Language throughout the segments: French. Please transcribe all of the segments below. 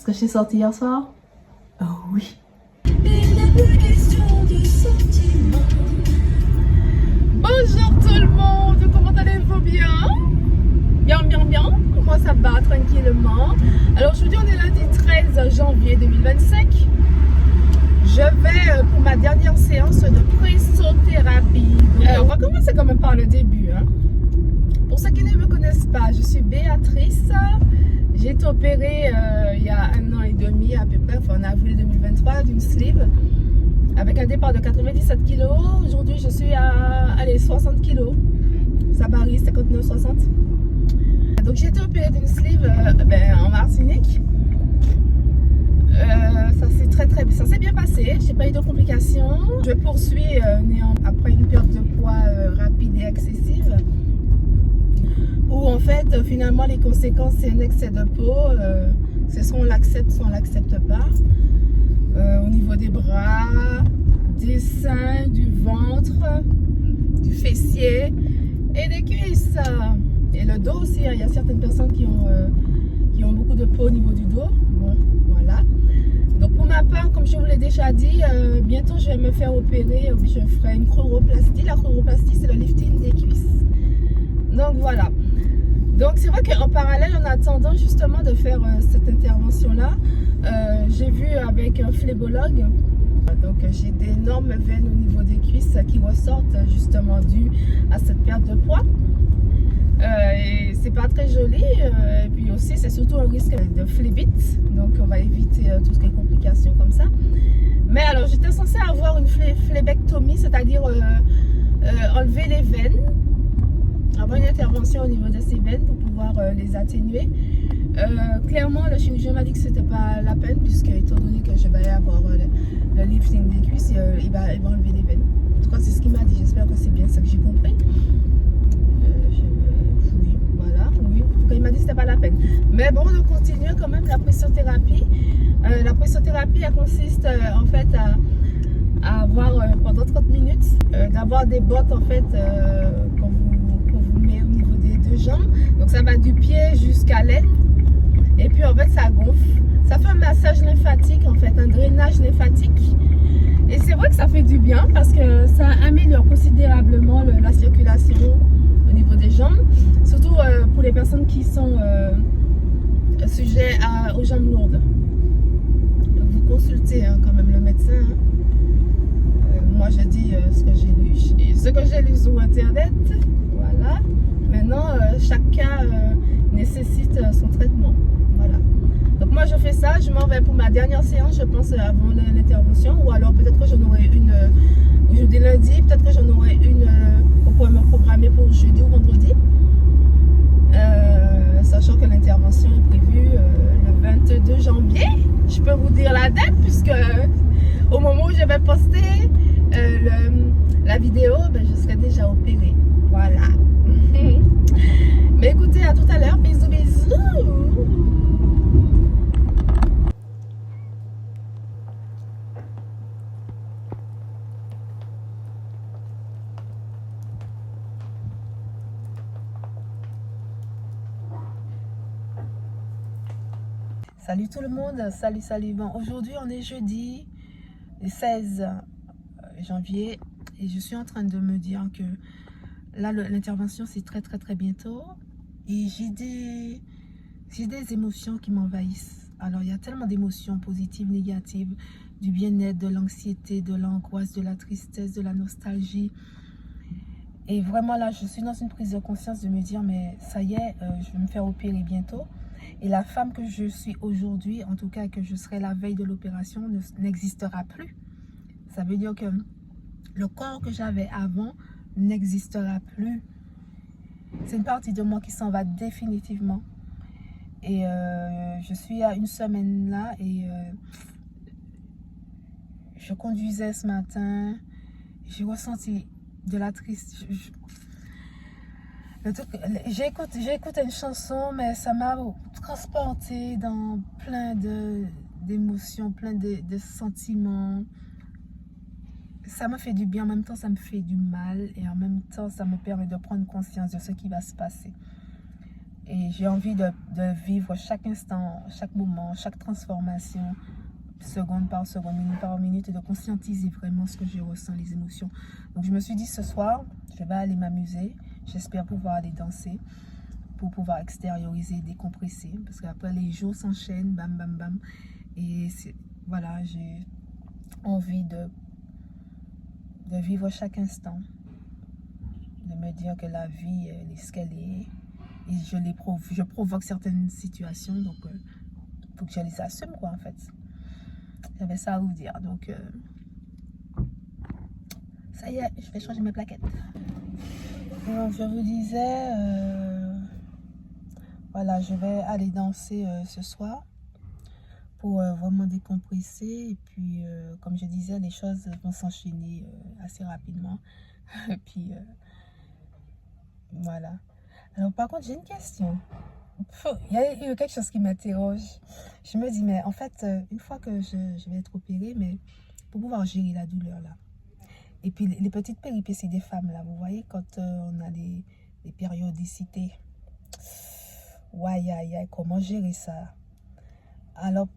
Est-ce que je suis sortie hier soir? Oh oui. Bonjour tout le monde, comment allez-vous bien? Bien. Moi ça va tranquillement. Alors aujourd'hui on est lundi 13 janvier 2025. Je vais pour ma dernière séance de pressothérapie. On va commencer quand même par le début. Pour ceux qui ne me connaissent pas, je suis Béatrice. J'ai été opérée il y a 1 an et demi à peu près, en avril 2023, d'une sleeve avec un départ de 97 kg. Aujourd'hui, je suis à 60 kg. Ça varie, 59-60. Donc, j'ai été opérée d'une sleeve en Martinique. Ça s'est bien passé. J'ai pas eu de complications. Je poursuis après une perte de poids rapide et excessive. Où en fait finalement les conséquences c'est un excès de peau, c'est soit on l'accepte soit on l'accepte pas, au niveau des bras, des seins, du ventre, du fessier et des cuisses et le dos aussi. Il y a certaines personnes qui ont beaucoup de peau au niveau du dos. Bon, voilà. Donc pour ma part, comme je vous l'ai déjà dit, bientôt je vais me faire opérer. Je ferai une chloroplastie. La chloroplastie c'est le lifting des cuisses. Donc voilà. Donc c'est vrai qu'en parallèle, en attendant justement de faire cette intervention-là, j'ai vu avec un phlébologue. Donc j'ai d'énormes veines au niveau des cuisses qui ressortent justement dues à cette perte de poids. Et c'est pas très joli. Et puis aussi c'est surtout un risque de phlébite. Donc on va éviter toutes les complications comme ça. Mais alors j'étais censée avoir une phlébectomie, c'est-à-dire enlever les veines. Avoir une intervention au niveau de ces veines pour pouvoir les atténuer. Clairement, le chirurgien m'a dit que c'était pas la peine, puisque étant donné que je vais avoir le lifting des cuisses, il va enlever les veines. En tout cas, c'est ce qu'il m'a dit. J'espère que c'est bien ça que j'ai compris. Oui, voilà. Oui. En tout cas, il m'a dit que c'était pas la peine. Mais bon, on continue quand même la pressothérapie. La pressothérapie, elle consiste en fait à avoir pendant 30 minutes, d'avoir des bottes en fait qu'on vous met au niveau des deux jambes. Donc ça va du pied jusqu'à l'aine. Et puis en fait ça gonfle. Ça fait un massage lymphatique en fait, un drainage lymphatique. Et c'est vrai que ça fait du bien parce que ça améliore considérablement la circulation au niveau des jambes. Surtout pour les personnes qui sont sujets aux jambes lourdes. Vous consultez quand même le médecin. Moi je dis ce que j'ai lu sur internet. Voilà. Maintenant chaque cas nécessite son traitement. Voilà. Donc moi je fais ça, je m'en vais pour ma dernière séance, je pense avant l'intervention, ou alors peut-être que j'en aurai une aujourd'hui lundi, peut-être que j'en aurai une on pourrait me programmer pour jeudi ou vendredi. Sachant que l'intervention est prévue le 22 janvier. Je peux vous dire la date puisque au moment où je vais poster la vidéo, je serai déjà opérée. Voilà. Mais écoutez, à tout à l'heure. Bisous. Salut tout le monde. Salut. Bon, aujourd'hui, on est jeudi, le 16 janvier. Et je suis en train de me dire que là, l'intervention, c'est très bientôt. Et j'ai des émotions qui m'envahissent. Alors, il y a tellement d'émotions positives, négatives, du bien-être, de l'anxiété, de l'angoisse, de la tristesse, de la nostalgie. Et vraiment, là, je suis dans une prise de conscience de me dire, mais ça y est, je vais me faire opérer bientôt. Et la femme que je suis aujourd'hui, en tout cas que je serai la veille de l'opération, n'existera plus. Ça veut dire que le corps que j'avais avant n'existera plus. C'est une partie de moi qui s'en va définitivement. Et je suis à une semaine là et je conduisais ce matin. J'ai ressenti de la tristesse. J'ai écouté une chanson, mais ça m'a transporté dans plein d'émotions, plein de sentiments. Ça me fait du bien, en même temps ça me fait du mal, et en même temps ça me permet de prendre conscience de ce qui va se passer. Et j'ai envie de vivre chaque instant, chaque moment, chaque transformation, seconde par seconde, minute par minute, et de conscientiser vraiment ce que je ressens, les émotions. Donc je me suis dit ce soir, je vais aller m'amuser. J'espère pouvoir aller danser pour pouvoir extérioriser, décompresser. Parce qu'après les jours s'enchaînent, bam, bam, bam. Et voilà, j'ai envie de vivre chaque instant. De me dire que la vie, elle est ce qu'elle est. Et je provoque certaines situations, donc il faut que je les assume, quoi, en fait. J'avais ça à vous dire, donc ça y est, je vais changer mes plaquettes. Donc je vous disais, voilà, je vais aller danser ce soir pour vraiment décompresser. Et puis, comme je disais, les choses vont s'enchaîner assez rapidement. Et puis, voilà. Alors par contre, j'ai une question. Il y a eu quelque chose qui m'interroge. Je me dis, mais en fait, une fois que je vais être opérée, mais pour pouvoir gérer la douleur là. Et puis les petites péripéties des femmes là, vous voyez, quand on a des périodicités. Ouais, aïe, aïe, comment gérer ça? Alors,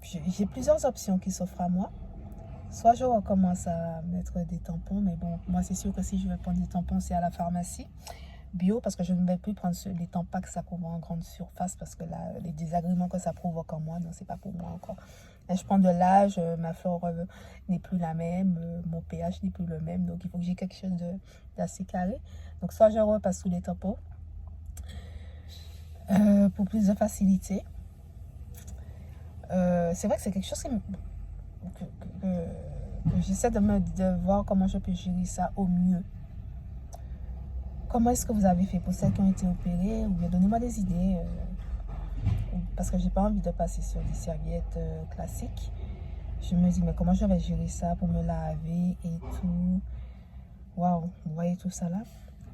j'ai plusieurs options qui s'offrent à moi. Soit je recommence à mettre des tampons, mais bon, moi c'est sûr que si je veux prendre des tampons, c'est à la pharmacie bio, parce que je ne vais plus prendre les tampons que ça couvre en grande surface, parce que là, les désagréments que ça provoque en moi, non, c'est pas pour moi encore. Là, je prends de l'âge, ma flore n'est plus la même, mon pH n'est plus le même, donc il faut que j'ai quelque chose d'assez carré. Donc soit je repasse sous les tampons pour plus de facilité. C'est vrai que c'est quelque chose que j'essaie de voir comment je peux gérer ça au mieux. Comment est-ce que vous avez fait pour celles qui ont été opérées? Ou bien donnez-moi des idées. Parce que j'ai pas envie de passer sur des serviettes classiques. Je me dis, mais comment je vais gérer ça pour me laver et tout? Waouh, vous voyez tout ça là?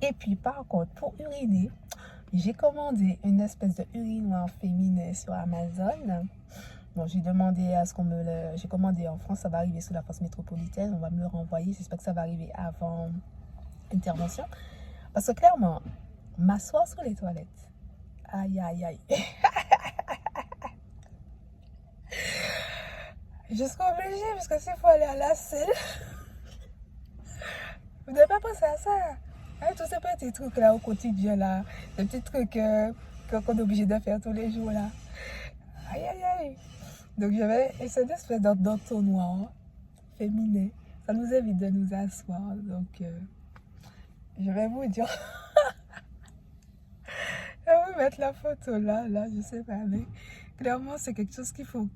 Et puis par contre, pour uriner, j'ai commandé une espèce de urinoir féminin sur Amazon. Bon, j'ai demandé à ce qu'on me le... J'ai commandé en France, ça va arriver sous la France métropolitaine. On va me le renvoyer. J'espère que ça va arriver avant intervention. Parce que clairement, m'asseoir sur les toilettes, aïe, aïe, aïe. Je serai obligée, parce que s'il faut aller à la selle, vous n'avez pas pensé à ça? Hein, tous ces petits trucs là au quotidien, là, des petits trucs qu'on est obligé de faire tous les jours là. Aïe, aïe, aïe. Donc je vais essayer d'espèce d'entonnoir féminin. Ça nous évite de nous asseoir. Donc je vais vous dire. Je vais vous mettre la photo là, je sais pas, mais clairement c'est quelque chose qu'il faut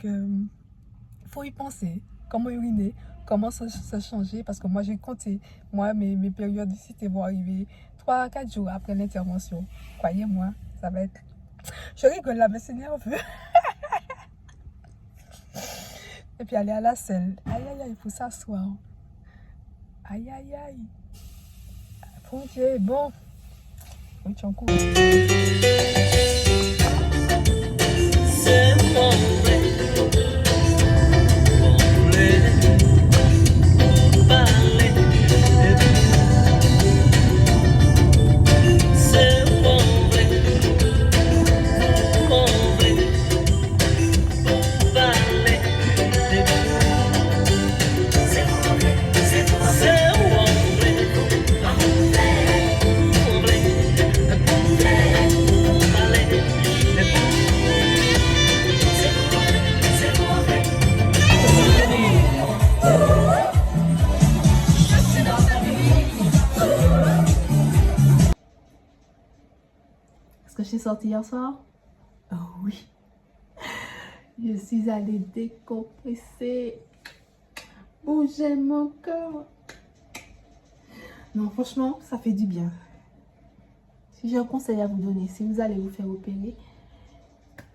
y penser. Comment uriner, comment se changer, parce que moi j'ai compté, moi mes périodicités vont arriver 3 à 4 jours après l'intervention. Croyez-moi, ça va être... Je rigole là, mais c'est nerveux. Et puis aller à la selle. Aïe, aïe, aïe, il faut s'asseoir. Aïe, aïe, aïe. Ok, bon. Oui, tu en cours. Est-ce que je suis sortie hier soir? Oh oui. Je suis allée décompresser. Bouger mon corps. Non, franchement, ça fait du bien. Si j'ai un conseil à vous donner, si vous allez vous faire opérer,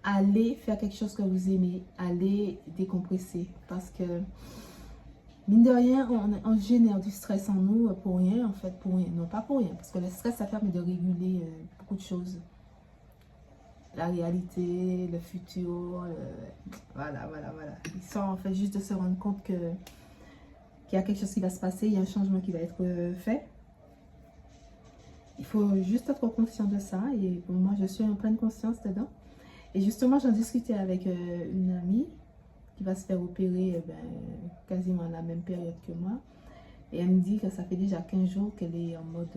allez faire quelque chose que vous aimez. Allez décompresser. Parce que, mine de rien, on génère du stress en nous pour rien, en fait. Pour rien. Non, pas pour rien. Parce que le stress, ça permet de réguler beaucoup de choses. La réalité, le futur, voilà. Il sort en fait juste de se rendre compte qu'il y a quelque chose qui va se passer, il y a un changement qui va être fait. Il faut juste être conscient de ça. Et bon, moi, je suis en pleine conscience dedans. Et justement, j'en discutais avec une amie qui va se faire opérer quasiment à la même période que moi. Et elle me dit que ça fait déjà 15 jours qu'elle est en mode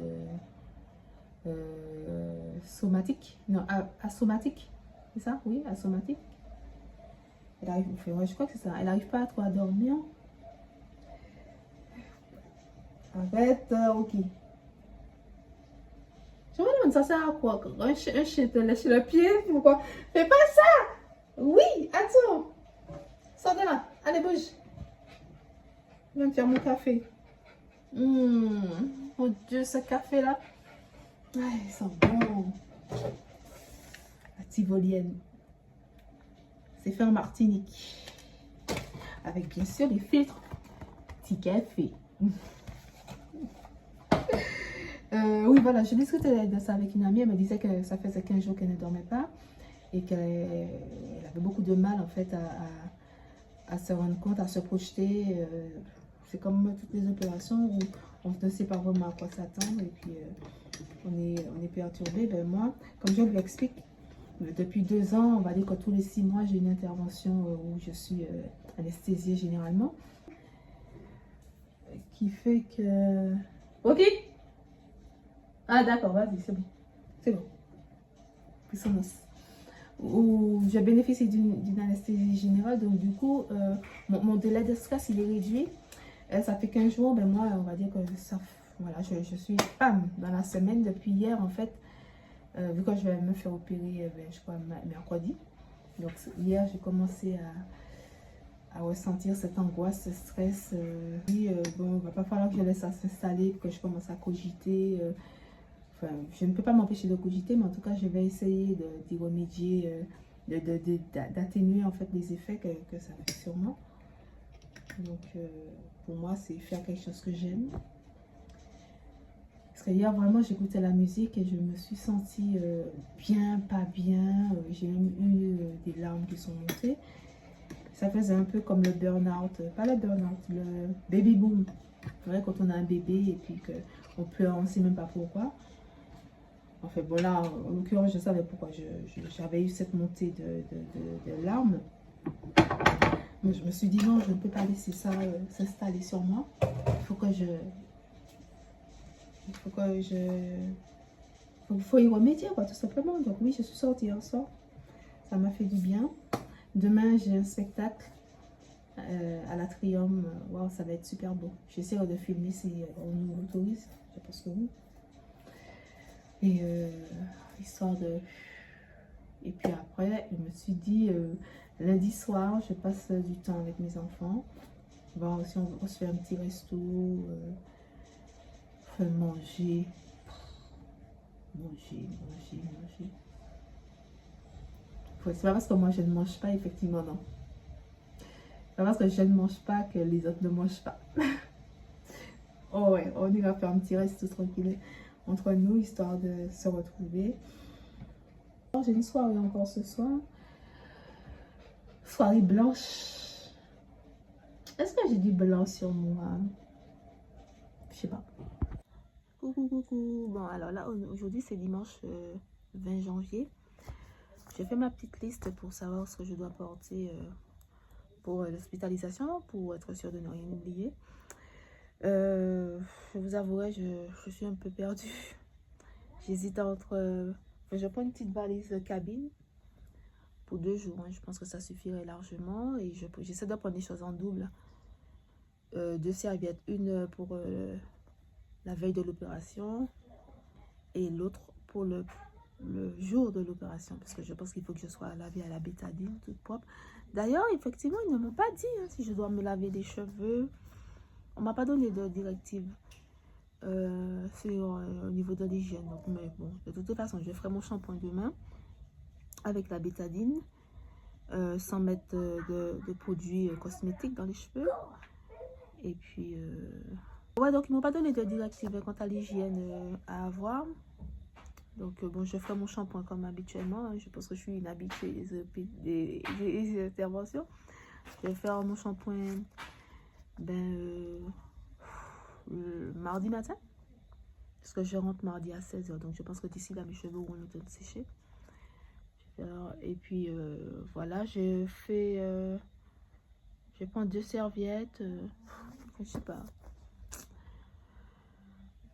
somatique. Non, asomatique. C'est ça? Oui, asomatique. Elle arrive, enfin, ouais, je crois que c'est ça. Elle n'arrive pas trop à dormir. Arrête, ok. Je me demande, ça sert à quoi? Un chien te lèche le pied, pourquoi? Fais pas ça! Oui, attends! Sors de là, allez, bouge. Je vais me faire mon café. Mon Dieu, ce café-là. Ah, ils sont bons. La Tivolienne. C'est fait en Martinique. Avec bien sûr les filtres. Petit café. Oui, voilà, je discutais de ça avec une amie. Elle me disait que ça faisait 15 jours qu'elle ne dormait pas et qu'elle avait beaucoup de mal en fait à se rendre compte, à se projeter. C'est comme toutes les opérations où on ne sait pas vraiment à quoi s'attendre et puis on est perturbé. Ben moi, comme je lui explique, depuis 2 ans, on va dire que tous les 6 mois, j'ai une intervention où je suis anesthésiée généralement. Qui fait que... Ok. Ah d'accord, vas-y, c'est bon. C'est bon. Puis son os. Où je bénéficie d'une anesthésie générale, donc du coup, mon délai de stress, il est réduit. Ça fait 15 jours, ben moi, on va dire que ça... Voilà, je suis dans la semaine, depuis hier, en fait, vu que je vais me faire opérer, je crois, mercredi. Donc hier, j'ai commencé à ressentir cette angoisse, ce stress. Puis, bon, il va pas falloir que je laisse ça s'installer, que je commence à cogiter. Enfin, je ne peux pas m'empêcher de cogiter, mais en tout cas, je vais essayer d'y remédier, d'atténuer en fait les effets que ça fait sur moi. Donc, pour moi, c'est faire quelque chose que j'aime. Parce que hier, vraiment, j'écoutais la musique et je me suis sentie bien, pas bien. J'ai même eu des larmes qui sont montées. Ça faisait un peu comme le burn-out, pas le burn-out, le baby boom. Ouais, quand on a un bébé et puis qu'on pleure, on ne sait même pas pourquoi. En fait, bon là, en l'occurrence, je savais pourquoi j'avais eu cette montée de larmes. Mais je me suis dit non, je ne peux pas laisser ça s'installer sur moi. Il faut que faut y remédier, quoi, tout simplement. Donc oui, je suis sortie hier soir. Ça m'a fait du bien. Demain, j'ai un spectacle à l'Atrium. Waouh, ça va être super beau. J'essaie de filmer si on nous l'autorise. Je pense que oui. Et histoire de... Et puis après, je me suis dit, lundi soir, je passe du temps avec mes enfants. Bon, si on se fait un petit resto, manger. C'est pas parce que moi je ne mange pas, effectivement, non. C'est pas parce que je ne mange pas que les autres ne mangent pas. Oh ouais, on ira faire un petit resto tranquille entre nous, histoire de se retrouver. J'ai une soirée encore ce soir. Soirée blanche. Est-ce que j'ai du blanc sur moi? Je sais pas. Coucou, coucou. Bon, alors là, aujourd'hui, c'est dimanche 20 janvier. J'ai fait ma petite liste pour savoir ce que je dois porter pour l'hospitalisation, pour être sûre de ne rien oublier. Je vous avouerai, je suis un peu perdue. J'hésite entre... je prends une petite valise de cabine pour 2 jours. Hein. Je pense que ça suffirait largement. Et j'essaie de prendre des choses en double. 2 serviettes. Une pour la veille de l'opération. Et l'autre pour le jour de l'opération. Parce que je pense qu'il faut que je sois lavée à la bétadine, toute propre. D'ailleurs, effectivement, ils ne m'ont pas dit si je dois me laver les cheveux. On m'a pas donné de directive. Au niveau de l'hygiène. Mais bon, de toute façon, je ferai mon shampoing demain avec la bétadine, sans mettre de produits cosmétiques dans les cheveux. Et puis, ouais, donc ils m'ont pas donné de directive quant à l'hygiène à avoir. Donc, bon, je ferai mon shampoing comme habituellement. Hein. Je pense que je suis une habituée des interventions. Je vais faire mon shampoing mardi matin. Parce que je rentre mardi à 16h. Donc je pense que d'ici là, mes cheveux auront le temps de sécher. Et puis voilà, je prends 2 serviettes. Je sais pas.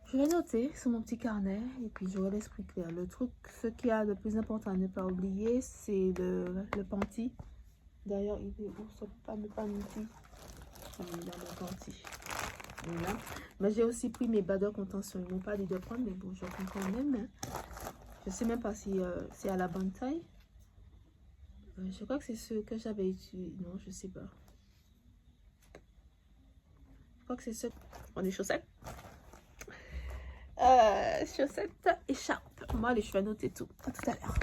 Je vais noter sur mon petit carnet et puis j'aurai l'esprit clair. Le truc, ce qui a le plus important à ne pas oublier, c'est le panty. D'ailleurs, il est où ce fameux panty? Il est dans le panty. Voilà. Mais j'ai aussi pris mes bas de contention. Ils m'ont pas dit de prendre, mais bon, je prends quand même. Je sais même pas si c'est à la bonne taille. Je crois que c'est ce que j'avais utilisé. Non, je sais pas. Je crois que c'est ce. On est chaussettes. Chaussettes, écharpe. Moi, les cheveux notés tout. À tout à l'heure.